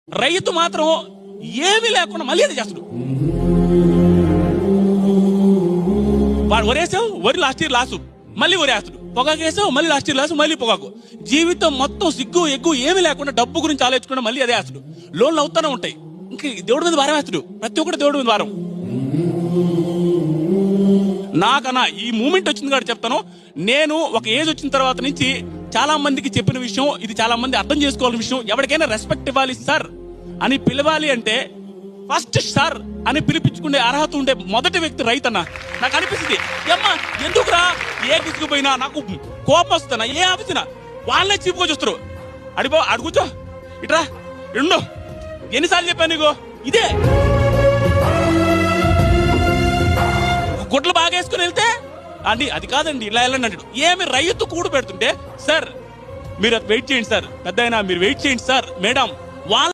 రైతు మాత్రం ఏమీ లేకుండా మళ్ళీ అది చేస్తాడు. వాడు వరేసావు, వరి లాస్ట్ ఇయర్ లాసు, మళ్ళీ వరేస్తాడు. పొగాకు వేసావు, మళ్ళీ లాస్ట్ ఇయర్ లాసు, మళ్ళీ పొగాకు. జీవితం మొత్తం సిగ్గు ఎగ్గు ఏమీ లేకుండా డబ్బు గురించి ఆలోచించుకుంటే మళ్ళీ అదే వేస్తాడు. లోన్లు అవుతానే ఉంటాయి. ఇంకా దేవుడి మీద భారం వేస్తాడు. ప్రతి ఒక్కటి దేవుడి మీద భారం. నాకన్నా ఈ మూమెంట్ వచ్చింది కాబట్టి చెప్తాను. నేను ఒక ఏజ్ వచ్చిన తర్వాత నుంచి చాలా మందికి చెప్పిన విషయం ఇది, చాలా మంది అర్థం చేసుకోవాల్సిన విషయం. ఎవరికైనా రెస్పెక్ట్ ఇవ్వాలి సార్ అని పిలవాలి అంటే ఫస్ట్ సార్ అని పిలిపించుకునే అర్హత ఉండే మొదటి వ్యక్తి రైతన్న. నాకు అనిపిస్తుంది, అమ్మా ఎందుకురా ఏ గిసుకుపోయినా నాకు కోపం వస్తున్నా, ఏ ఆఫీసినా వాళ్ళనే చీపుకొని చూస్తారు. అడుగుచో ఇట్రా రెండు ఎన్నిసార్లు చెప్పాను నీకు ఇదే. గుడ్లు బాగా వేసుకుని వెళ్తే అండి అది కాదండి ఇలా వెళ్ళండి అంటాడు. ఏమి రైతు కూడు పెడుతుంటే సార్ మీరు వెయిట్ చేయండి సార్, పెద్ద అయినా మీరు వెయిట్ చేయండి సార్, మేడం వాళ్ళ